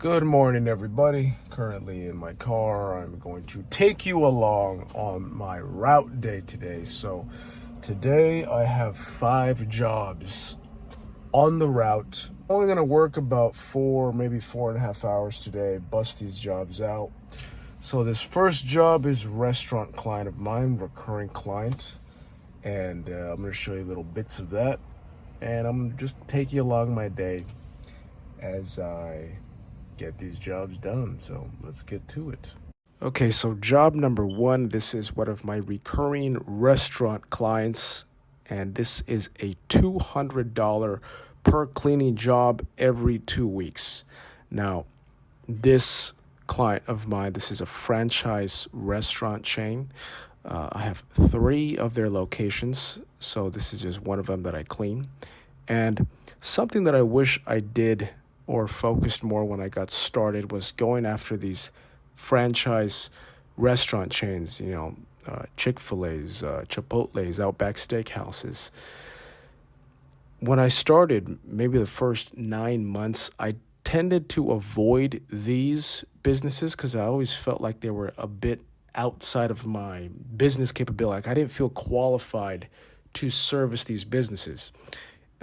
Good morning, everybody. Currently in my car, I'm going to take you along on my route day today. So, today I have 5 jobs on the route. Only going to work about 4, maybe 4.5 hours today, bust these jobs out. So, this first job is restaurant client of mine, recurring client. And I'm going to show you little bits of that. And I'm just take you along my day as I get these jobs done. So let's get to it. Okay, so job number 1, this is one of my recurring restaurant clients, and this is a $200 per cleaning job every 2 weeks. Now, this client of mine, this is a franchise restaurant chain. I have 3 of their locations, so this is just one of them that I clean. And something that I wish I did or focused more when I got started was going after these franchise restaurant chains, Chick-fil-A's, Chipotle's, Outback Steakhouses. When I started, maybe the first 9 months, I tended to avoid these businesses because I always felt like they were a bit outside of my business capability. Like I didn't feel qualified to service these businesses.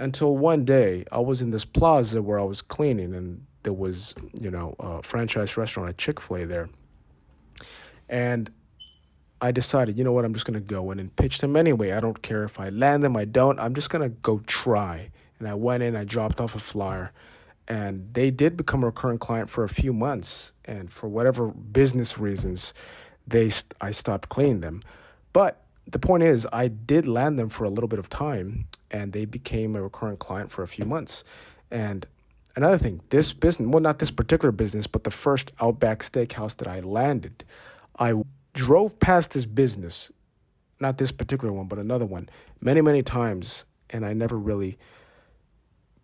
Until one day, I was in this plaza where I was cleaning, and there was, a franchise restaurant at Chick-fil-A there. And I decided, you know what, I'm just going to go in and pitch them anyway. I don't care if I land them, I don't. I'm just going to go try. And I went in, I dropped off a flyer, and they did become a recurring client for a few months. And for whatever business reasons, I stopped cleaning them. But the point is, I did land them for a little bit of time, and they became a recurring client for a few months. And another thing, this business, well, not this particular business, but the first Outback Steakhouse that I landed, I drove past this business, not this particular one, but another one, many, many times, and I never really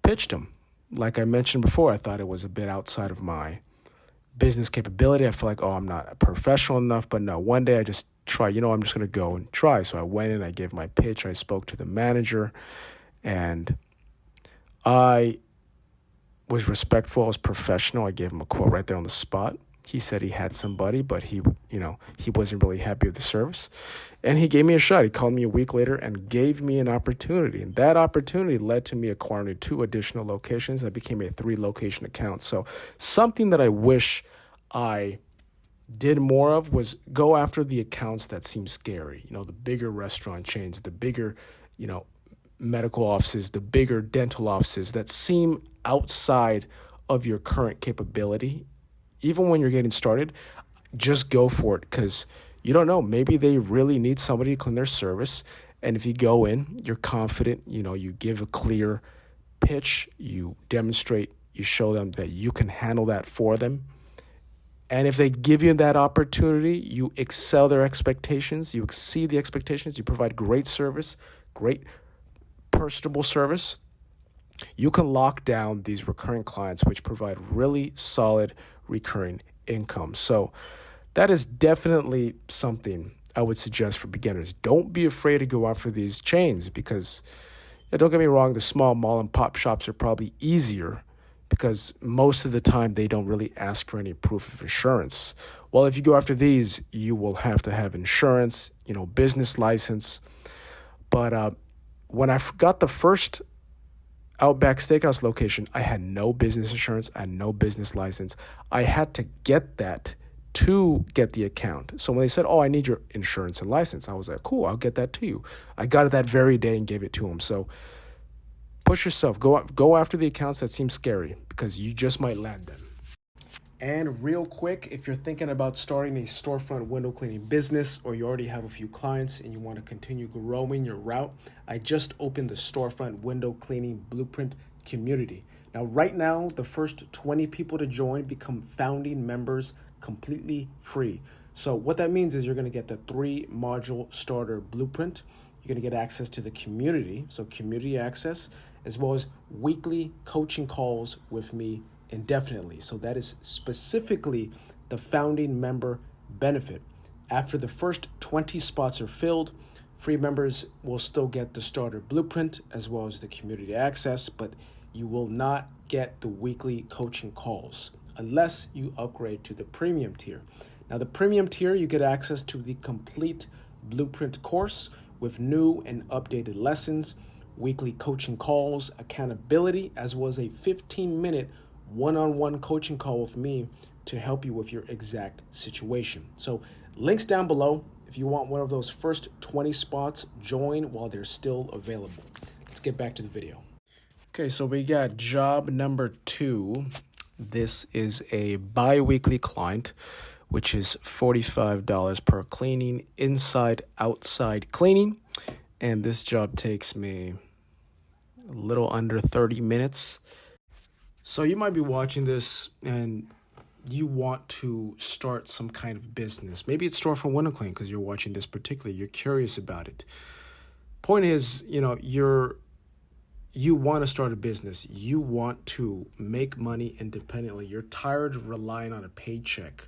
pitched them. Like I mentioned before, I thought it was a bit outside of my business capability. I feel like, I'm not professional enough. But no, one day I just try, I'm just going to go and try. So I went in, I gave my pitch, I spoke to the manager, and I was respectful, I was professional. I gave him a quote right there on the spot. He said he had somebody, but he wasn't really happy with the service. And he gave me a shot. He called me a week later and gave me an opportunity. And that opportunity led to me acquiring 2 additional locations. I became a 3-location account. So something that I wish I did more of was go after the accounts that seem scary. The bigger restaurant chains, the bigger, medical offices, the bigger dental offices that seem outside of your current capability. Even when you're getting started, just go for it, because you don't know. Maybe they really need somebody to clean their service. And if you go in, you're confident, you give a clear pitch, you demonstrate, you show them that you can handle that for them. And if they give you that opportunity, you excel their expectations, you exceed the expectations, you provide great service, great personable service, you can lock down these recurring clients, which provide really solid recurring income. So that is definitely something I would suggest for beginners. Don't be afraid to go after these chains, because don't get me wrong, the small mom and pop shops are probably easier because most of the time they don't really ask for any proof of insurance. Well, if you go after these, you will have to have insurance, business license. But when I got the first Outback Steakhouse location, I had no business insurance, I had no business license. I had to get that to get the account. So when they said, I need your insurance and license, I was like, cool, I'll get that to you. I got it that very day and gave it to them. So push yourself. Go after the accounts that seem scary, because you just might land them. And real quick, if you're thinking about starting a storefront window cleaning business, or you already have a few clients and you want to continue growing your route, I just opened the Storefront Window Cleaning Blueprint community. Now, right now, the first 20 people to join become founding members completely free. So what that means is you're going to get the 3-module starter blueprint. You're going to get access to the community, so community access, as well as weekly coaching calls with me indefinitely. So that is specifically the founding member benefit. After the first 20 spots are filled, free members will still get the starter blueprint as well as the community access, but you will not get the weekly coaching calls. unless you upgrade to the premium tier. Now, the premium tier, you get access to the complete blueprint course with new and updated lessons, weekly coaching calls, accountability, as well as a 15-minute one-on-one coaching call with me to help you with your exact situation. So links down below. If you want one of those first 20 spots, join while they're still available. Let's get back to the video. Okay, so we got job number 2. This is a bi-weekly client, which is $45 per cleaning, inside, outside cleaning. And this job takes me a little under 30 minutes. So you might be watching this and you want to start some kind of business. Maybe it's Storefront window cleaning because you're watching this particularly. You're curious about it. Point is, you want to start a business. You want to make money independently. You're tired of relying on a paycheck.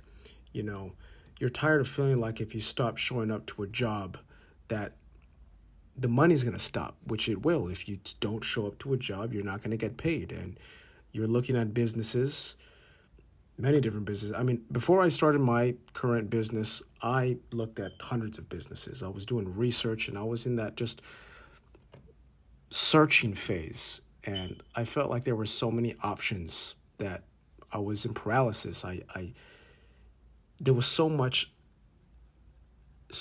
You're tired of feeling like if you stop showing up to a job that the money's going to stop, which it will. If you don't show up to a job, you're not going to get paid. And you're looking at businesses, many different businesses. I mean, before I started my current business, I looked at hundreds of businesses. I was doing research and I was in that just searching phase. And I felt like there were so many options that I was in paralysis. There was so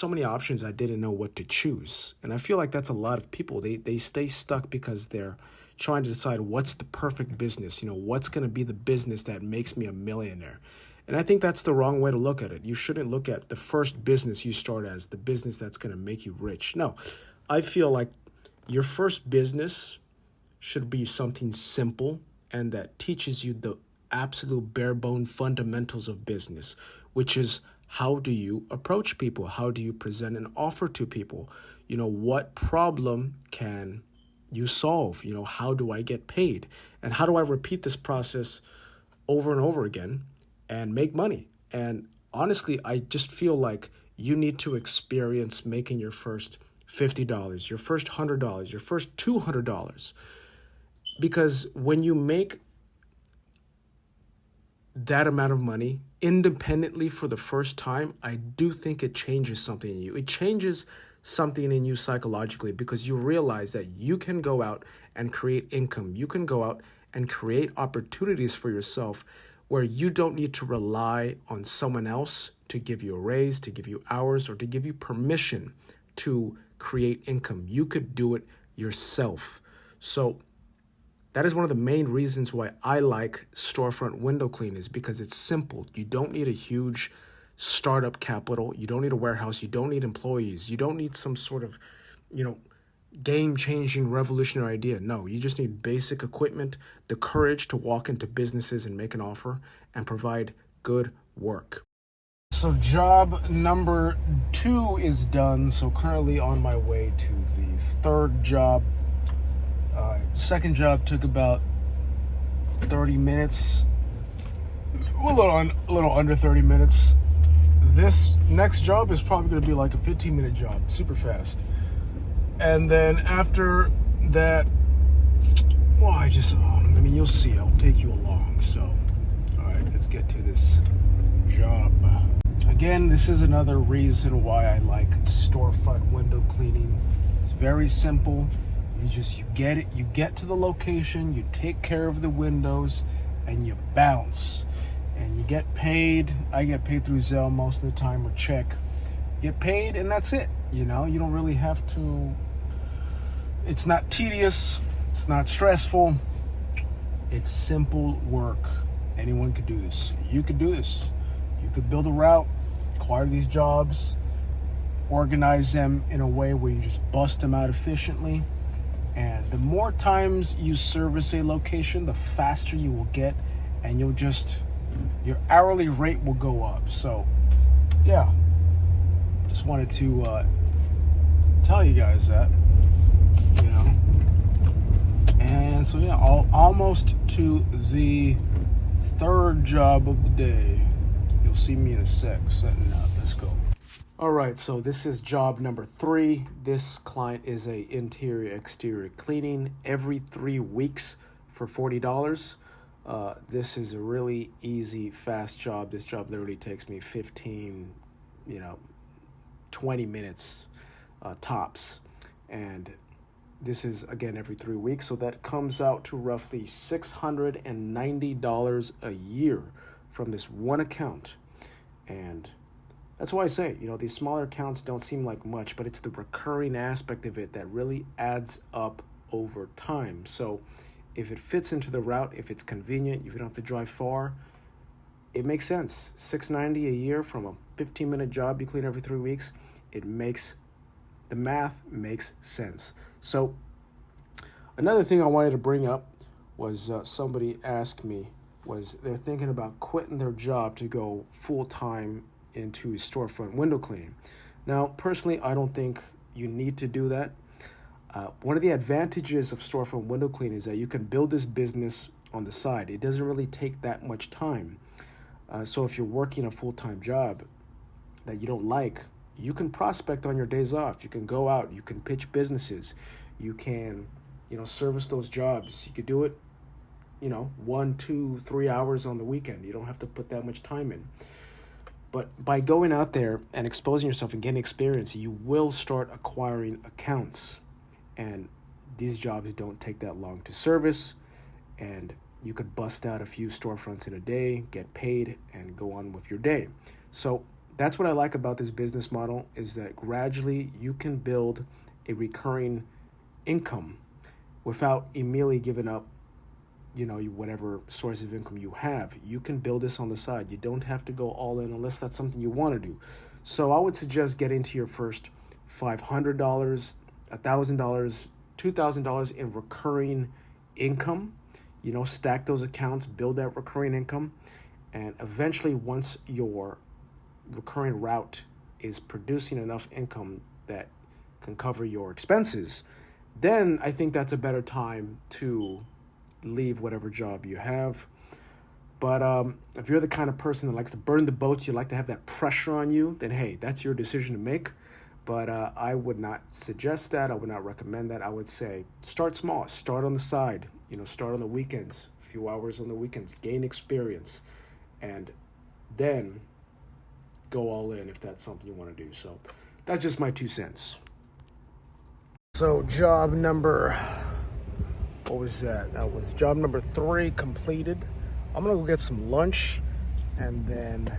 many options I didn't know what to choose. And I feel like that's a lot of people. They stay stuck because they're trying to decide what's the perfect business, what's going to be the business that makes me a millionaire. And I think that's the wrong way to look at it. You shouldn't look at the first business you start as the business that's going to make you rich. No, I feel like your first business should be something simple and that teaches you the absolute bare bone fundamentals of business, which is how do you approach people? How do you present an offer to people? What problem can you solve? How do I get paid? And how do I repeat this process over and over again and make money? And honestly, I just feel like you need to experience making your first $50, your first $100, your first $200. Because when you make that amount of money independently for the first time, I do think it changes something in you. It changes something in you psychologically because you realize that you can go out and create income. You can go out and create opportunities for yourself where you don't need to rely on someone else to give you a raise, to give you hours, or to give you permission to create income. You could do it yourself. So that is one of the main reasons why I like Storefront window cleaning, is because it's simple. You don't need a huge startup capital. You don't need a warehouse. You don't need employees. You don't need some sort of, game-changing, revolutionary idea. No, you just need basic equipment, the courage to walk into businesses and make an offer and provide good work. So job number 2 is done. So currently on my way to the third job. Second job took about 30 minutes, a little under 30 minutes. This next job is probably going to be like a 15-minute job, super fast. And then after that, you'll see. I'll take you along. So, all right, let's get to this job. Again, this is another reason why I like Storefront window cleaning. It's very simple. You get to the location, you take care of the windows, and you bounce. And you get paid. I get paid through Zelle most of the time, or check. Get paid, and that's it. You don't really have to. It's not tedious. It's not stressful. It's simple work. Anyone could do this. You could do this. You could build a route, acquire these jobs, organize them in a way where you just bust them out efficiently. And the more times you service a location, the faster you will get, and your hourly rate will go up. So, yeah, just wanted to tell you guys that, And so, yeah, almost to the third job of the day. You'll see me in a sec setting up. Let's go. All right, so this is job number 3. This client is interior exterior cleaning every 3 weeks for $40. This is a really easy, fast job. This job literally takes me 15, 20 minutes tops. And this is, again, every 3 weeks. So that comes out to roughly $690 a year from this one account. And that's why I say, these smaller accounts don't seem like much, but it's the recurring aspect of it that really adds up over time. So if it fits into the route, if it's convenient, if you don't have to drive far, it makes sense. $690 a year from a 15-minute job you clean every 3 weeks, the math makes sense. So another thing I wanted to bring up was somebody asked me, was they're thinking about quitting their job to go full-time into storefront window cleaning. Now, personally, I don't think you need to do that. One of the advantages of storefront window cleaning is that you can build this business on the side. It doesn't really take that much time. So if you're working a full-time job that you don't like, you can prospect on your days off. You can go out. You can pitch businesses. You can, service those jobs. You could do it, 1, 2, 3 hours on the weekend. You don't have to put that much time in. But by going out there and exposing yourself and getting experience, you will start acquiring accounts. And these jobs don't take that long to service. And you could bust out a few storefronts in a day, get paid, and go on with your day. So that's what I like about this business model, is that gradually you can build a recurring income without immediately giving up whatever source of income you have. You can build this on the side. You don't have to go all in unless that's something you want to do. So I would suggest getting to your first $500, $1,000, $2,000 in recurring income. Stack those accounts, build that recurring income. And eventually, once your recurring route is producing enough income that can cover your expenses, then I think that's a better time to leave whatever job you have. But if you're the kind of person that likes to burn the boats, you like to have that pressure on you, then hey, that's your decision to make. But I would not suggest that. I would not recommend that. I would say start small. Start on the side. Start on the weekends, a few hours on the weekends, gain experience, and then go all in if that's something you want to do. So that's just my 2 cents. So job number, what was that? That was job number 3 completed. I'm going to go get some lunch, and then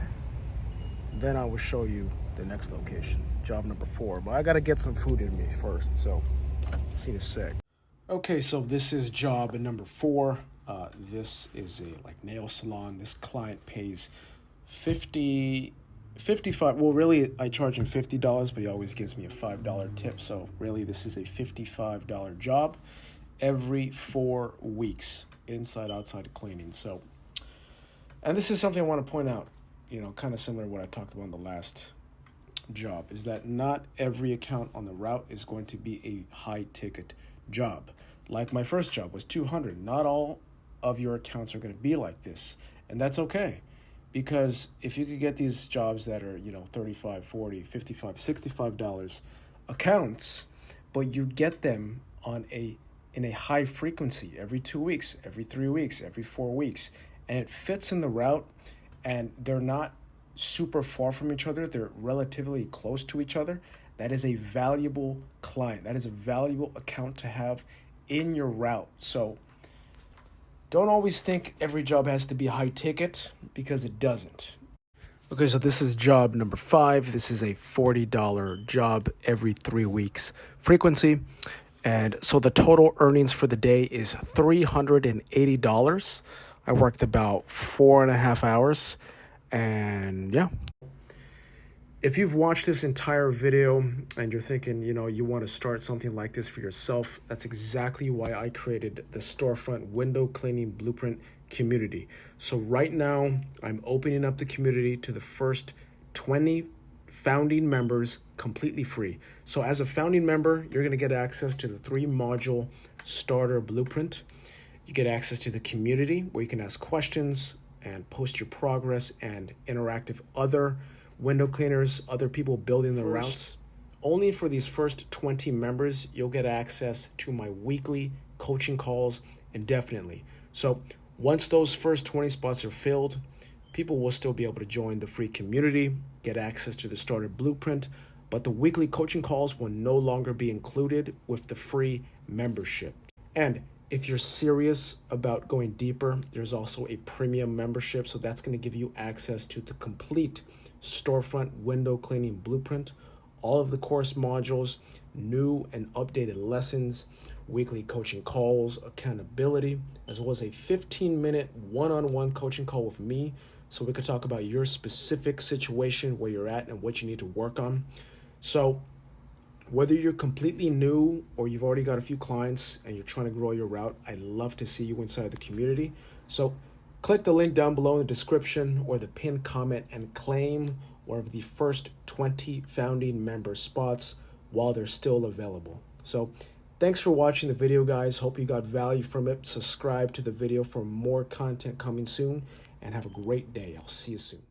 I will show you the next location, job number 4. But I got to get some food in me first, so see you in a sec. Okay, so this is job number 4. This is a nail salon. This client pays $55. Well, really, I charge him $50, but he always gives me a $5 tip. So really, this is a $55 job every 4 weeks, inside, outside cleaning. So, and this is something I want to point out, kind of similar to what I talked about in the last job, is that not every account on the route is going to be a high ticket job. Like my first job was $200. Not all of your accounts are going to be like this, and that's okay. Because if you could get these jobs that are, $35, $40, $55, $65 accounts, but you get them in a high frequency every 2 weeks, every 3 weeks, every 4 weeks, and it fits in the route, and they're not super far from each other, they're relatively close to each other, that is a valuable client. That is a valuable account to have in your route. So don't always think every job has to be high ticket, because it doesn't. Okay, so this is job number 5. This is a $40 job every 3 weeks frequency. And so the total earnings for the day is $380. I worked about 4.5 hours. And yeah. If you've watched this entire video and you're thinking, you want to start something like this for yourself, that's exactly why I created the Storefront Window Cleaning Blueprint community. So right now, I'm opening up the community to the first 20 founding members completely free. So as a founding member, you're going to get access to the 3-module starter blueprint. You get access to the community where you can ask questions and post your progress and interact with other window cleaners, other people building the routes. Only for these first 20 members, you'll get access to my weekly coaching calls indefinitely. So Once those first 20 spots are filled, people will still be able to join the free community, get access to the starter blueprint, but the weekly coaching calls will no longer be included with the free membership. And if you're serious about going deeper, there's also a premium membership. So that's going to give you access to the complete storefront window cleaning blueprint, all of the course modules, new and updated lessons, weekly coaching calls, accountability, as well as a 15-minute one-on-one coaching call with me so we could talk about your specific situation, where you're at and what you need to work on. So whether you're completely new or you've already got a few clients and you're trying to grow your route, I'd love to see you inside the community. So click the link down below in the description or the pinned comment and claim one of the first 20 founding member spots while they're still available. So thanks for watching the video, guys. Hope you got value from it. Subscribe to the video for more content coming soon, and have a great day. I'll see you soon.